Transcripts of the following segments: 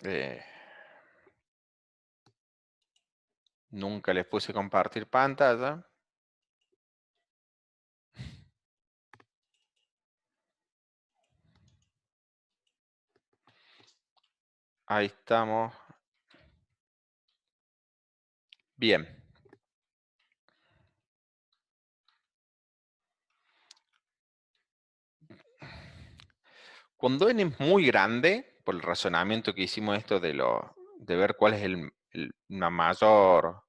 Eh, Nunca les puse compartir pantalla. Ahí estamos. Bien. Cuando n es muy grande, por el razonamiento que hicimos esto de ver cuál es una mayor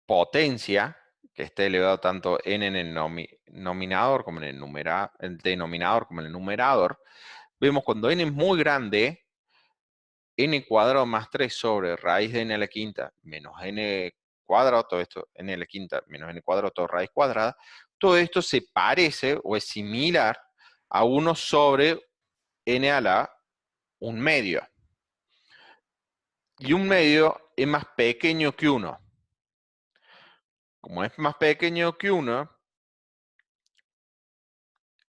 potencia, que esté elevado tanto n en el nominador como en el denominador como en el numerador, vemos cuando n es muy grande, n cuadrado más 3 sobre raíz de n a la quinta menos n cuadrado, todo esto, n a la quinta menos n cuadrado, todo raíz cuadrada, todo esto se parece o es similar a 1 sobre n a la 1/2. Y 1/2 es más pequeño que 1. Como es más pequeño que 1,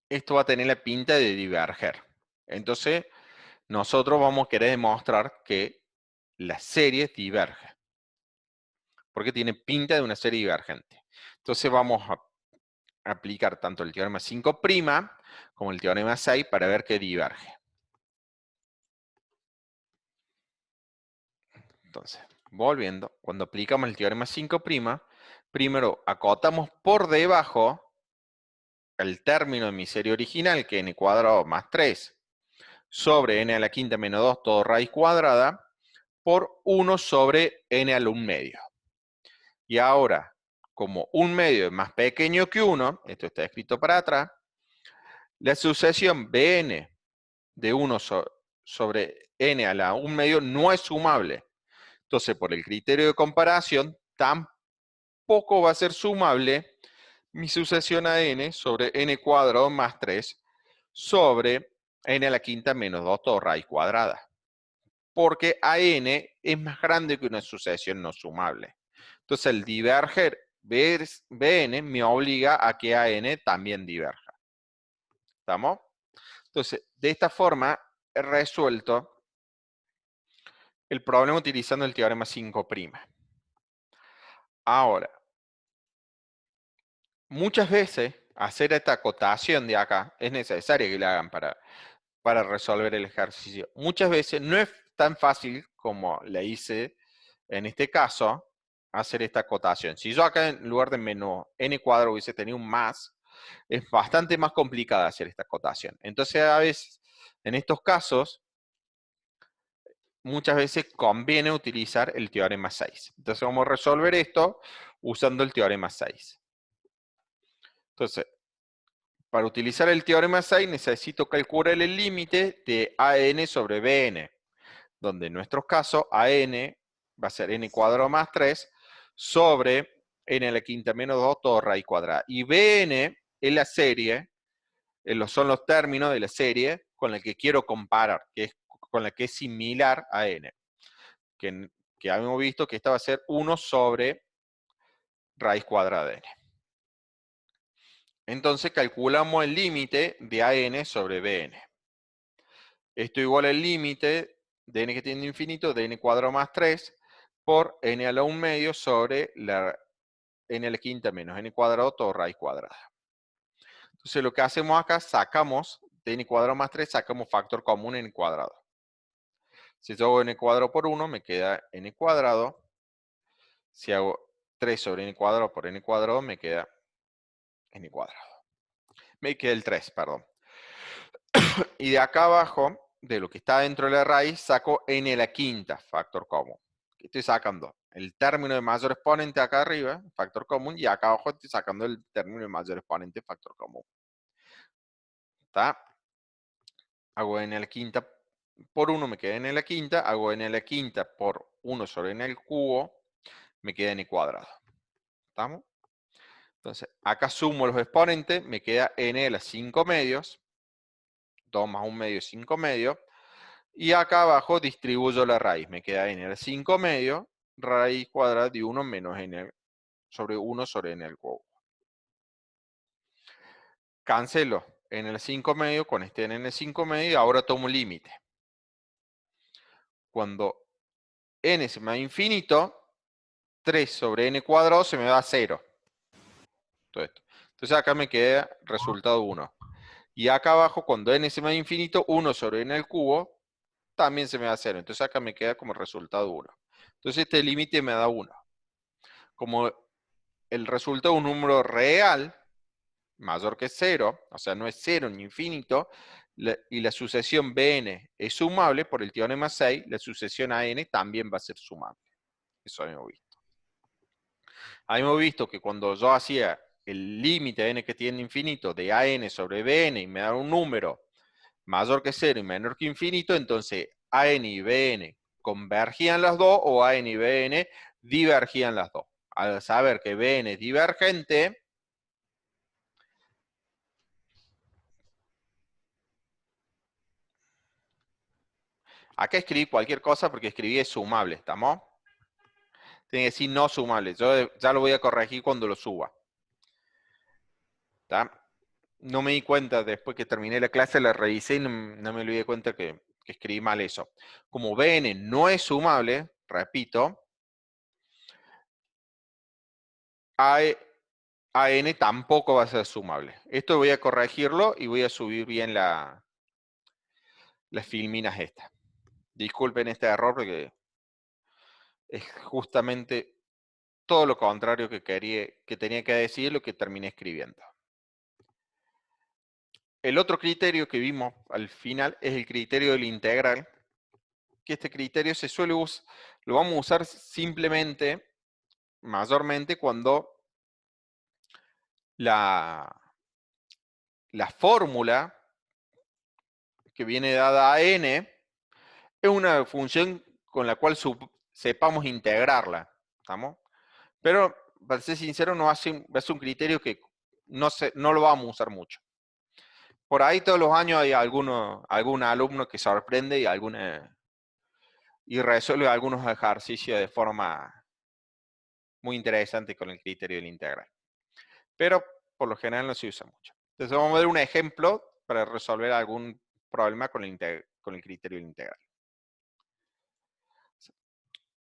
esto va a tener la pinta de diverger. Entonces, nosotros vamos a querer demostrar que la serie diverge, porque tiene pinta de una serie divergente. Entonces vamos a aplicar tanto el teorema 5' como el teorema 6 para ver que diverge. Entonces, volviendo, cuando aplicamos el teorema 5', primero acotamos por debajo el término de mi serie original, que es n cuadrado más 3 sobre n a la quinta menos 2 todo raíz cuadrada, por 1 sobre n a la 1/2. Y ahora, como 1/2 es más pequeño que 1, esto está escrito para atrás, la sucesión Bn de 1 sobre n a la 1/2 no es sumable. Entonces, por el criterio de comparación, tampoco va a ser sumable mi sucesión a n sobre n cuadrado más 3 sobre n a la quinta menos 2 todo raíz cuadrada. Porque a n es más grande que una sucesión no sumable. Entonces, el diverger Bn me obliga a que a n también diverja. ¿Estamos? Entonces, de esta forma he resuelto el problema utilizando el teorema 5'. Ahora, muchas veces hacer esta acotación de acá es necesaria que la hagan para resolver el ejercicio. Muchas veces no es tan fácil como le hice en este caso, hacer esta acotación. Si yo acá en lugar de menos n cuadrado hubiese tenido un más, es bastante más complicado hacer esta acotación. Entonces, a veces, en estos casos, muchas veces conviene utilizar el teorema 6. Entonces, vamos a resolver esto usando el teorema 6. Entonces, para utilizar el teorema 6 necesito calcular el límite de AN sobre BN, donde en nuestro caso AN va a ser n cuadrado más 3 sobre n a la quinta menos 2 todo raíz cuadrada. Y Bn es la serie, son los términos de la serie con la que quiero comparar, con la que es similar a n. Que habíamos visto que esta va a ser 1 sobre raíz cuadrada de n. Entonces calculamos el límite de AN sobre Bn. Esto igual al límite de n que tiende a infinito de n cuadrado más 3 por n a la 1/2 sobre la n a la quinta menos n cuadrado todo raíz cuadrada. Entonces lo que hacemos acá, sacamos de n cuadrado más 3, sacamos factor común n cuadrado. Si yo hago n cuadrado por 1, me queda n cuadrado. Si hago 3 sobre n cuadrado por n cuadrado, me queda n cuadrado. Me queda el 3, perdón. Y de acá abajo, de lo que está dentro de la raíz, saco n a la quinta, factor común. Estoy sacando el término de mayor exponente acá arriba, factor común, y acá abajo estoy sacando el término de mayor exponente, factor común. ¿Está? Hago n a la quinta por 1, me queda n a la quinta. Hago n a la quinta por 1 sobre n al cubo, me queda n cuadrado. ¿Estamos? Entonces, acá sumo los exponentes, me queda n a la 5 medios. 2 más 1 medio es 5 medios. Y acá abajo distribuyo la raíz. Me queda n a la 5 medios, raíz cuadrada de 1 menos n sobre 1 sobre n al cubo. Cancelo n a la 5 medio con este n a la 5 medio y ahora tomo un límite. Cuando n se me va a infinito, 3 sobre n cuadrado se me va a 0. Todo esto. Entonces acá me queda resultado 1. Y acá abajo, cuando n se me va a infinito, 1 sobre n al cubo también se me va a 0. Entonces acá me queda como resultado 1. Entonces este límite me da 1. Como el resultado es un número real, mayor que 0, o sea, no es 0 ni infinito, y la sucesión Bn es sumable, por el teorema 6, la sucesión An también va a ser sumable. Eso hemos visto. Hemos visto que cuando yo hacía el límite de n que tiende a infinito de An sobre Bn y me da un número mayor que 0 y menor que infinito, entonces An y Bn convergían las dos o An y Bn divergían las dos. Al saber que Bn es divergente, acá escribí cualquier cosa porque escribí es sumable, ¿estamos? Tiene que decir no sumable. Yo ya lo voy a corregir cuando lo suba. ¿Está? No me di cuenta, después que terminé la clase, la revisé y no me di cuenta que escribí mal eso. Como Bn no es sumable, repito, An tampoco va a ser sumable. Esto voy a corregirlo y voy a subir bien las filminas estas. Disculpen este error porque es justamente todo lo contrario que tenía que decir, lo que terminé escribiendo. El otro criterio que vimos al final es el criterio del integral, que este criterio se suele usar, lo vamos a usar simplemente, mayormente, cuando la fórmula que viene dada a n es una función con la cual sepamos integrarla, ¿estamos? Pero, para ser sincero, va a ser un criterio que no lo vamos a usar mucho. Por ahí todos los años hay algún alumno que sorprende y resuelve algunos ejercicios de forma muy interesante con el criterio del integral. Pero por lo general no se usa mucho. Entonces vamos a ver un ejemplo para resolver algún problema con el criterio del integral.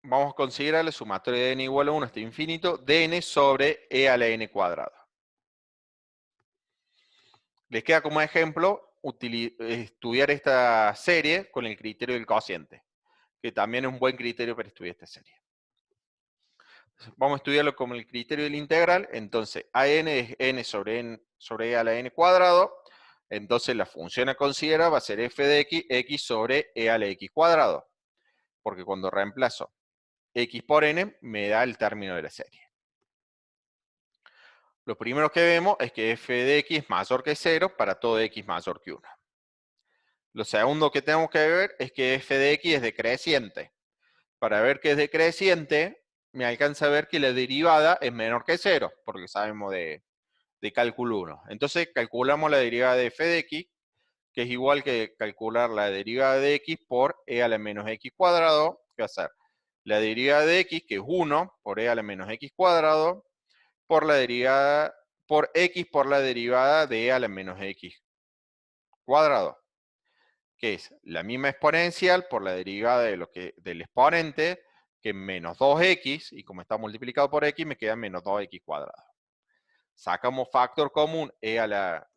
Vamos a considerar la sumatoria de n igual a 1 hasta infinito de n sobre e a la n cuadrado. Les queda como ejemplo estudiar esta serie con el criterio del cociente, que también es un buen criterio para estudiar esta serie. Vamos a estudiarlo como el criterio del integral. Entonces, an es n sobre e a la n cuadrado. Entonces, la función a considerar va a ser f de x sobre e a la x cuadrado. Porque cuando reemplazo x por n, me da el término de la serie. Lo primero que vemos es que f de x es mayor que 0 para todo x mayor que 1. Lo segundo que tenemos que ver es que f de x es decreciente. Para ver que es decreciente, me alcanza a ver que la derivada es menor que 0, porque sabemos de cálculo 1. Entonces calculamos la derivada de f de x, que es igual que calcular la derivada de x por e a la menos x cuadrado, que va a ser la derivada de x, que es 1 por e a la menos x cuadrado, por x por la derivada de e a la menos x cuadrado, que es la misma exponencial por la derivada del exponente, que es menos 2x, y como está multiplicado por x, me queda menos 2x cuadrado. Sacamos factor común e a la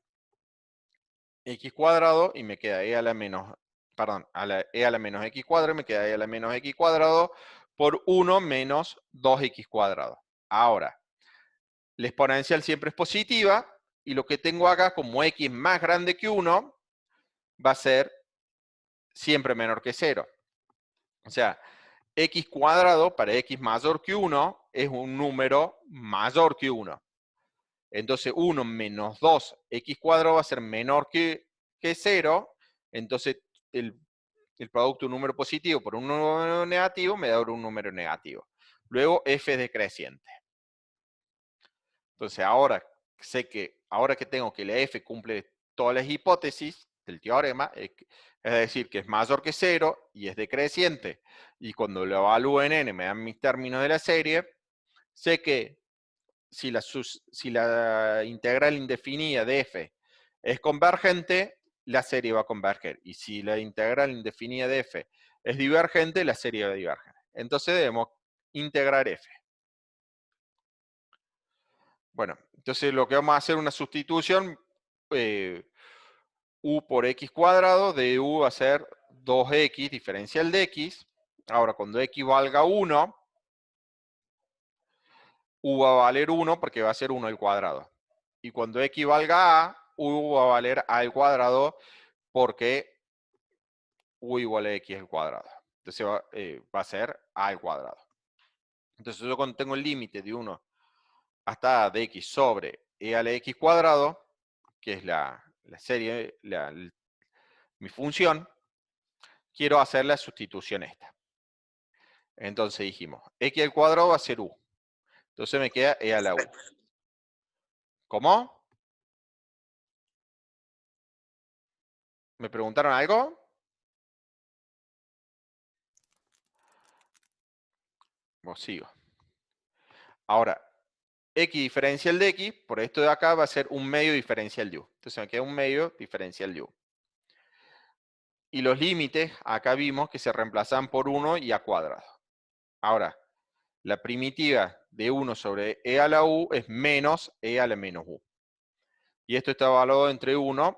x cuadrado y me queda e a la menos, perdón, e a la menos x cuadrado y me queda e a la menos x cuadrado por 1 menos 2x cuadrado. Ahora, la exponencial siempre es positiva y lo que tengo acá como x más grande que 1 va a ser siempre menor que 0. O sea, x cuadrado para x mayor que 1 es un número mayor que 1. Entonces 1 menos 2x cuadrado va a ser menor que 0. Entonces el producto de un número positivo por un número negativo me da un número negativo. Luego f es decreciente. Entonces ahora que tengo que la f cumple todas las hipótesis del teorema, es decir, que es mayor que 0 y es decreciente, y cuando lo evalúo en n me dan mis términos de la serie, sé que si la integral indefinida de f es convergente, la serie va a converger. Y si la integral indefinida de f es divergente, la serie va a diverger. Entonces debemos integrar f. Bueno, entonces lo que vamos a hacer es una sustitución, u por x cuadrado, de u va a ser 2x diferencial de x. Ahora, cuando x valga 1, u va a valer 1 porque va a ser 1 al cuadrado. Y cuando x valga a, u va a valer a al cuadrado porque u igual a x al cuadrado. Entonces va a ser a al cuadrado. Entonces yo cuando tengo el límite de 1 hasta a de x sobre e a la x cuadrado, que es la serie, mi función, quiero hacer la sustitución esta. Entonces dijimos, x al cuadrado va a ser u. Entonces me queda e a la u. ¿Cómo? ¿Me preguntaron algo? Bueno, sigo. Ahora, x diferencial de x, por esto de acá va a ser un medio diferencial de u. Entonces me queda un medio diferencial de u. Y los límites, acá vimos que se reemplazan por 1 y a cuadrado. Ahora, la primitiva de 1 sobre e a la u es menos e a la menos u. Y esto está evaluado entre 1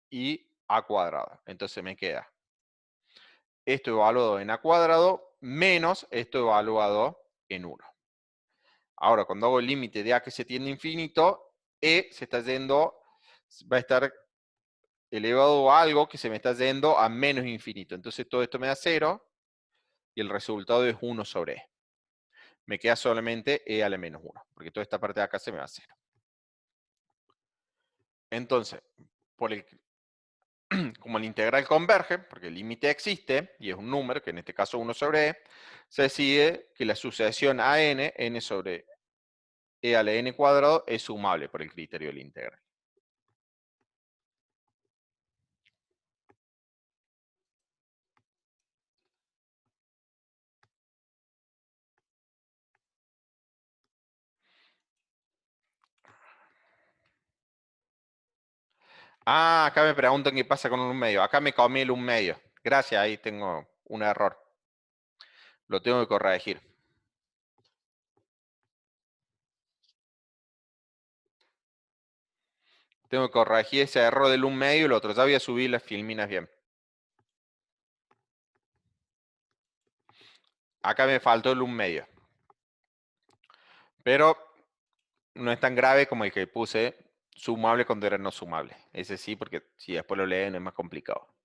y a cuadrado. Entonces me queda esto evaluado en a cuadrado menos esto evaluado en 1. Ahora, cuando hago el límite de a que se tiende a infinito, e se está yendo, va a estar elevado a algo que se me está yendo a menos infinito. Entonces todo esto me da 0 y el resultado es 1 sobre e. Me queda solamente e a la menos 1, porque toda esta parte de acá se me va a 0. Entonces, como el integral converge, porque el límite existe, y es un número, que en este caso 1 sobre e, se decide que la sucesión a n sobre e a la n cuadrado, es sumable por el criterio del integral. Ah, acá me preguntan qué pasa con un medio. Acá me comí el un medio. Gracias, ahí tengo un error. Lo tengo que corregir. Tengo que corregir ese error del un medio y el otro. Ya voy a subir las filminas bien. Acá me faltó el un medio. Pero no es tan grave como el que puse sumable cuando era no sumable. Ese sí, porque si después lo leen es más complicado.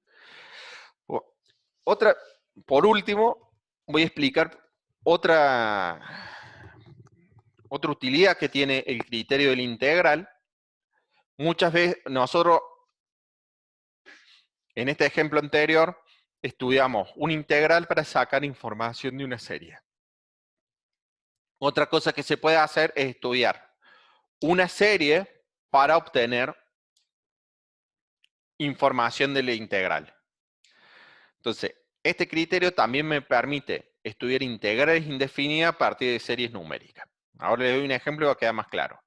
Otra, por último, voy a explicar otra utilidad que tiene el criterio del integral. Muchas veces nosotros, en este ejemplo anterior, estudiamos un integral para sacar información de una serie. Otra cosa que se puede hacer es estudiar una serie para obtener información de la integral. Entonces, este criterio también me permite estudiar integrales indefinidas a partir de series numéricas. Ahora les doy un ejemplo y va a quedar más claro.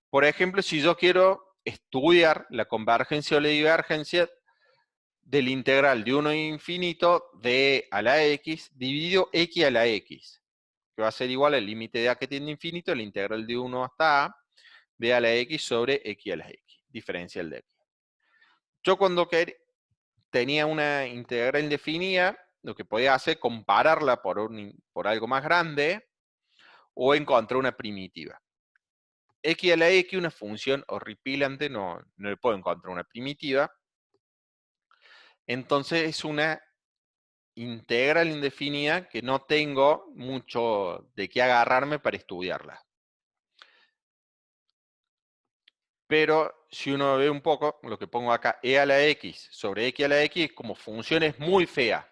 Por ejemplo, si yo quiero estudiar la convergencia o la divergencia del integral de 1 a infinito de e a la x dividido x a la x, que va a ser igual al límite de a que tiende a infinito, la integral de 1 hasta a de a la x sobre x a la x, diferencial de x. Yo cuando tenía una integral indefinida, lo que podía hacer es compararla por algo más grande o encontrar una primitiva. X a la x, una función horripilante, no le puedo encontrar una primitiva. Entonces es una integral indefinida que no tengo mucho de qué agarrarme para estudiarla. Pero si uno ve un poco, lo que pongo acá, e a la x sobre x a la x, como función es muy fea.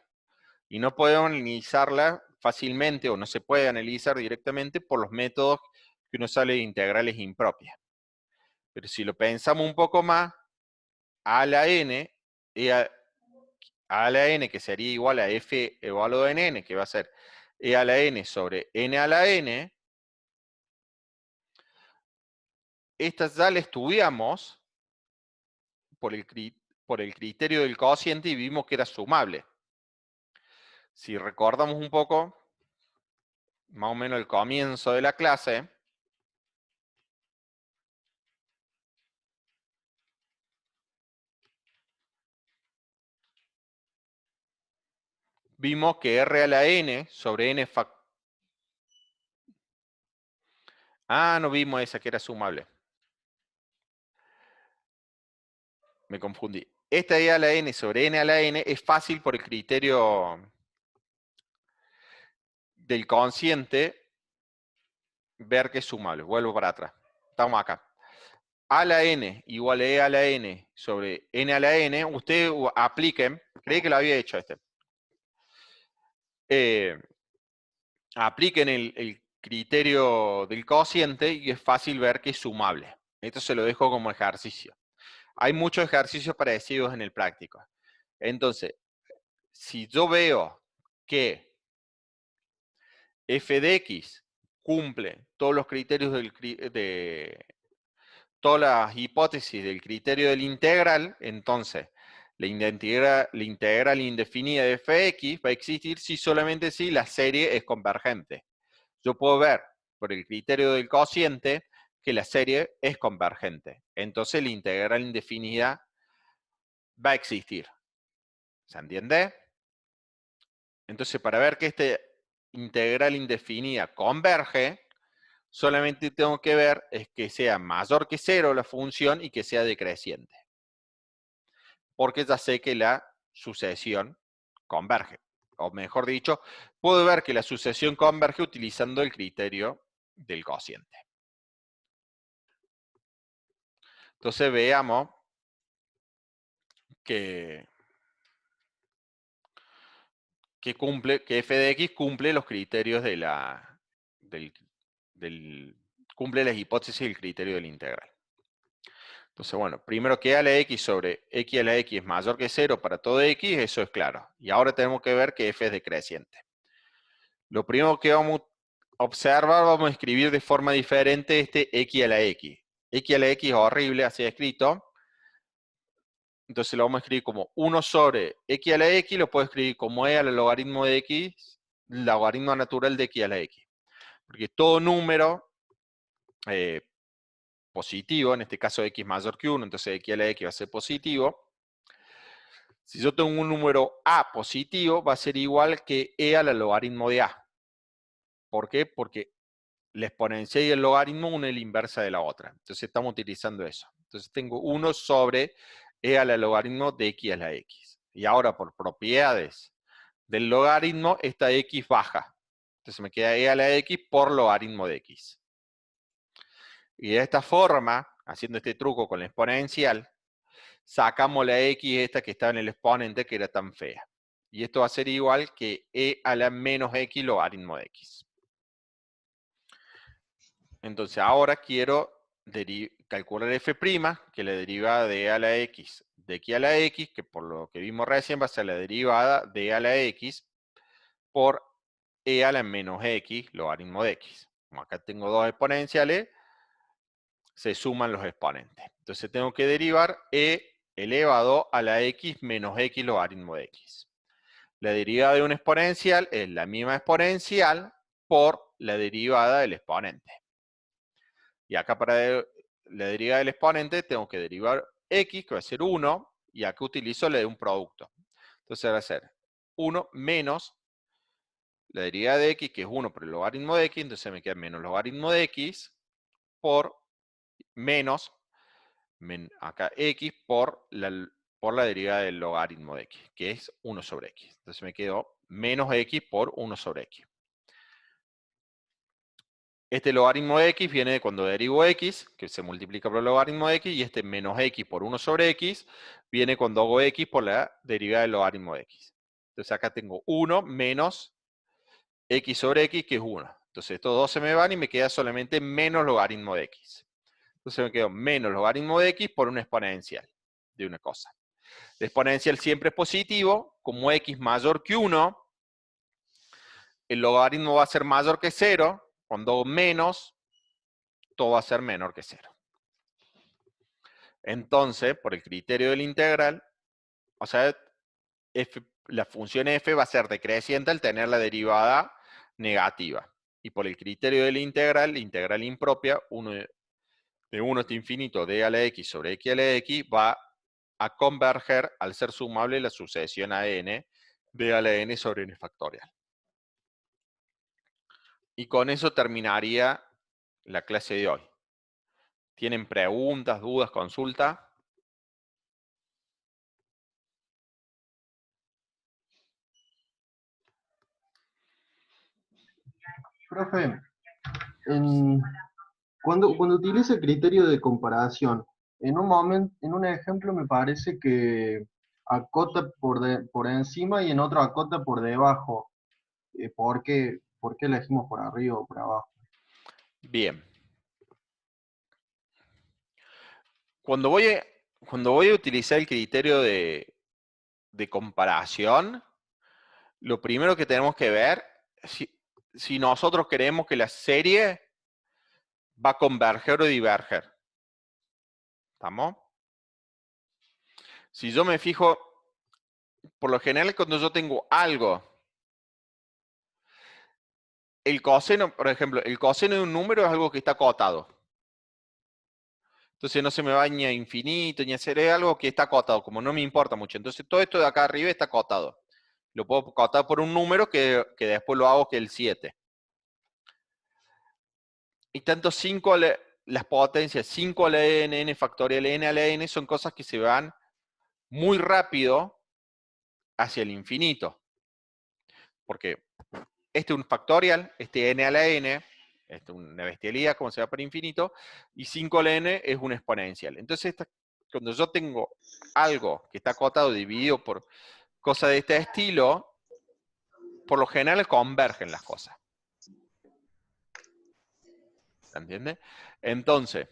Y no podemos analizarla fácilmente, o no se puede analizar directamente por los métodos que uno sale de integrales impropias. Pero si lo pensamos un poco más, a la n, a la n, que sería igual a f evaluado en n, que va a ser e a la n sobre n a la n, esta ya la estudiamos por el criterio del cociente y vimos que era sumable. Si recordamos un poco, más o menos el comienzo de la clase, vimos que R a la N sobre N factorial. Ah, no vimos esa que era sumable. Me confundí. Esta E a la N sobre N a la N es fácil por el criterio del cociente ver que es sumable. Vuelvo para atrás. Estamos acá. A la N igual a E a la N sobre N a la N. Ustedes apliquen. Creí que lo había hecho este. Apliquen el criterio del cociente y es fácil ver que es sumable. Esto se lo dejo como ejercicio. Hay muchos ejercicios parecidos en el práctico. Entonces, si yo veo que f de x cumple todos los criterios de todas las hipótesis del criterio del integral, entonces la integral indefinida de f de x va a existir si solamente si la serie es convergente. Yo puedo ver por el criterio del cociente que la serie es convergente. Entonces la integral indefinida va a existir. ¿Se entiende? Entonces, para ver que esta integral indefinida converge, solamente tengo que ver es que sea mayor que 0 la función y que sea decreciente. Porque ya sé que la sucesión converge. O mejor dicho, puedo ver que la sucesión converge utilizando el criterio del cociente. Entonces veamos que f de x cumple los criterios de cumple las hipótesis del criterio del integral. Entonces, bueno, primero que a la x sobre x a la x es mayor que 0 para todo x, eso es claro. Y ahora tenemos que ver que f es decreciente. Lo primero que vamos a observar, vamos a escribir de forma diferente este x a la x. X a la x es horrible, así escrito. Entonces lo vamos a escribir como 1 sobre x a la x, lo puedo escribir como e al logaritmo de x, logaritmo natural de x a la x. Porque todo número positivo, en este caso x mayor que 1, entonces x a la x va a ser positivo. Si yo tengo un número a positivo, va a ser igual que e al logaritmo de a. ¿Por qué? Porque la exponencial y el logaritmo una es la inversa de la otra. Entonces estamos utilizando eso. Entonces tengo 1 sobre e al logaritmo de x a la x. Y ahora por propiedades del logaritmo, esta x baja. Entonces me queda e a la x por logaritmo de x. Y de esta forma, haciendo este truco con la exponencial, sacamos la x esta que estaba en el exponente que era tan fea. Y esto va a ser igual que e a la menos x logaritmo de x. Entonces ahora quiero calcular f', que es la derivada de e a la x de x a la x, que por lo que vimos recién va a ser la derivada de e a la x por e a la menos x logaritmo de x. Como acá tengo dos exponenciales, se suman los exponentes. Entonces tengo que derivar e elevado a la x menos x logaritmo de x. La derivada de un exponencial es la misma exponencial por la derivada del exponente. Y acá para la derivada del exponente tengo que derivar x, que va a ser 1, y acá utilizo la de un producto. Entonces va a ser 1 menos la derivada de x, que es 1 por el logaritmo de x, entonces me queda menos logaritmo de x por menos, acá x por la derivada del logaritmo de x, que es 1 sobre x. Entonces me quedó menos x por 1 sobre x. Este logaritmo de x viene de cuando derivo x, que se multiplica por el logaritmo de x, y este menos x por 1 sobre x viene cuando hago x por la derivada del logaritmo de x. Entonces acá tengo 1 menos x sobre x, que es 1. Entonces estos dos se me van y me queda solamente menos logaritmo de x. Entonces me quedo menos logaritmo de x por una exponencial de una cosa. La exponencial siempre es positivo, como x mayor que 1, el logaritmo va a ser mayor que 0, cuando hago menos, todo va a ser menor que 0. Entonces, por el criterio del integral, o sea, la función f va a ser decreciente al tener la derivada negativa. Y por el criterio del integral, la integral impropia, de 1 hasta infinito d a la x sobre x a la x, va a converger al ser sumable la sucesión a n d a la n sobre n factorial. Y con eso terminaría la clase de hoy. ¿Tienen preguntas, dudas, consultas? Profe, en- cuando utiliza el criterio de comparación, en un momento, en un ejemplo me parece que acota por encima y en otro acota por debajo. ¿Por qué elegimos por arriba o por abajo? Bien. Cuando voy a utilizar el criterio de comparación, lo primero que tenemos que ver si nosotros queremos que la serie va a converger o diverger. ¿Estamos? Si yo me fijo, por lo general cuando yo tengo algo, el coseno, por ejemplo, el coseno de un número es algo que está acotado. Entonces no se me va ni a infinito, ni a cero, es algo que está acotado, como no me importa mucho. Entonces todo esto de acá arriba está acotado. Lo puedo acotar por un número que después lo hago que el 7. Y tanto 5 las potencias 5 a la n, n factorial, n a la n, son cosas que se van muy rápido hacia el infinito. Porque este es un factorial, este n a la n, este es una bestialidad, como se va para infinito, y 5 a la n es una exponencial. Entonces, cuando yo tengo algo que está acotado dividido por cosas de este estilo, por lo general convergen las cosas. ¿Se entiende? Entonces,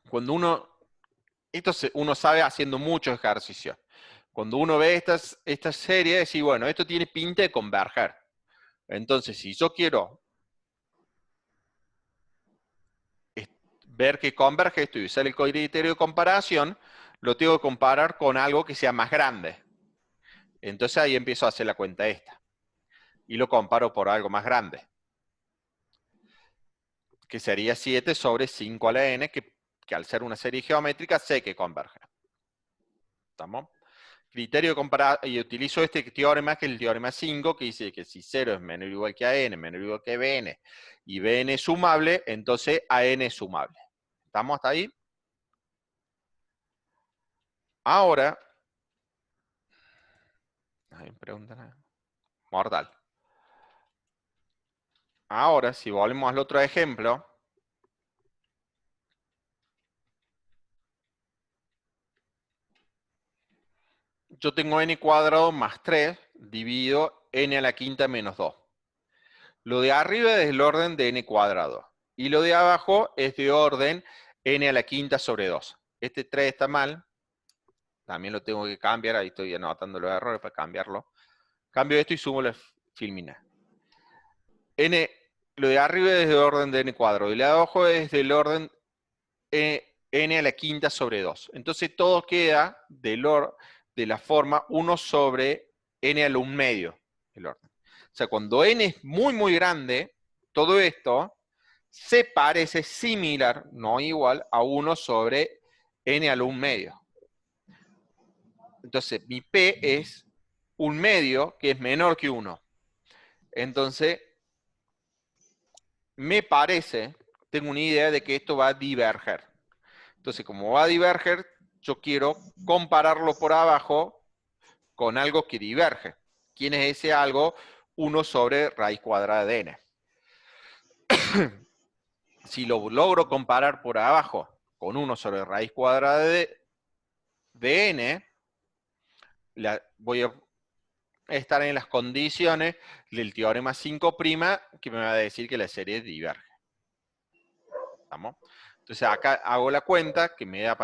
cuando uno sabe haciendo muchos ejercicios. Cuando uno ve esta serie, decir, bueno, esto tiene pinta de converger. Entonces, si yo quiero ver que converge esto y usar el criterio de comparación, lo tengo que comparar con algo que sea más grande. Entonces ahí empiezo a hacer la cuenta esta. Y lo comparo por algo más grande. Que sería 7 sobre 5 a la n, que al ser una serie geométrica sé que converge. ¿Estamos? Criterio de comparación, y utilizo este teorema, que es el teorema 5, que dice que si 0 es menor o igual que AN, menor o igual que BN, y BN es sumable, entonces AN es sumable. ¿Estamos hasta ahí? Ahora, ¿hay pregunta? Mortal. Ahora, si volvemos al otro ejemplo, yo tengo n cuadrado más 3 dividido n a la quinta menos 2. Lo de arriba es del orden de n cuadrado. Y lo de abajo es de orden n a la quinta sobre 2. Este 3 está mal. También lo tengo que cambiar. Ahí estoy anotando los errores para cambiarlo. Cambio esto y sumo la filmina. Lo de arriba es del orden de n cuadrado. Y lo de abajo es del orden n a la quinta sobre 2. Entonces todo queda de la forma 1 sobre n a la 1 medio. El orden. O sea, cuando n es muy, muy grande, todo esto se parece similar, no igual, a 1 sobre n a la 1 medio. Entonces, mi p es un medio que es menor que 1. Entonces, me parece, tengo una idea de que esto va a diverger. Entonces, como va a diverger, yo quiero compararlo por abajo con algo que diverge. ¿Quién es ese algo? 1 sobre raíz cuadrada de n. Si lo logro comparar por abajo con 1 sobre raíz cuadrada de n, voy a estar en las condiciones del teorema 5' que me va a decir que la serie diverge. ¿Estamos? Entonces acá hago la cuenta que me da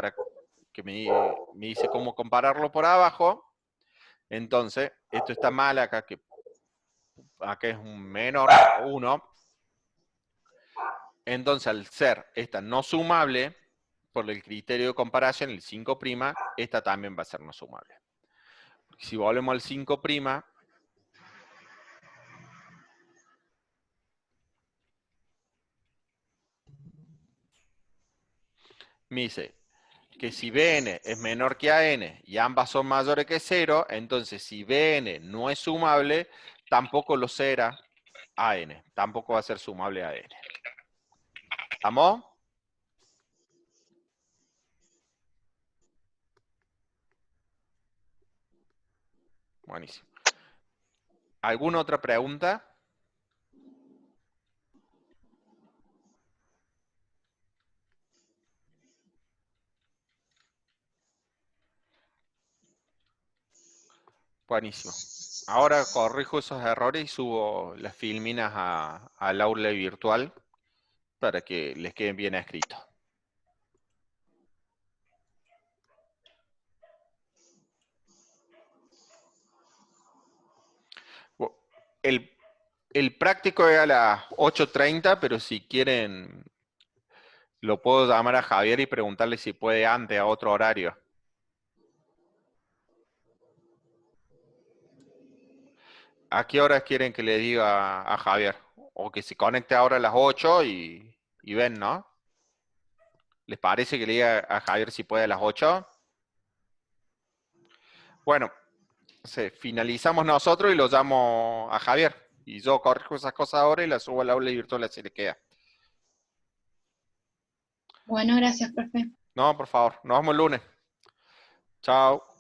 que me dice cómo compararlo por abajo. Entonces, esto está mal acá, que acá es un menor, 1. Entonces, al ser esta no sumable, por el criterio de comparación, el 5', esta también va a ser no sumable. Si volvemos al 5', me dice que si Bn es menor que An y ambas son mayores que 0, entonces si Bn no es sumable, tampoco lo será An. Tampoco va a ser sumable a An. ¿Estamos? Buenísimo. ¿Alguna otra pregunta? Buenísimo. Ahora corrijo esos errores y subo las filminas al aula virtual para que les queden bien escritos. El, el práctico es a las 8:30, pero si quieren, lo puedo llamar a Javier y preguntarle si puede antes, a otro horario. ¿A qué horas quieren que le diga a Javier? O que se conecte ahora a las 8 y ven, ¿no? ¿Les parece que le diga a Javier si puede a las 8? Bueno, finalizamos nosotros y lo llamo a Javier. Y yo corrijo esas cosas ahora y las subo al aula virtual así le queda. Bueno, gracias, profe. No, por favor. Nos vemos el lunes. Chao.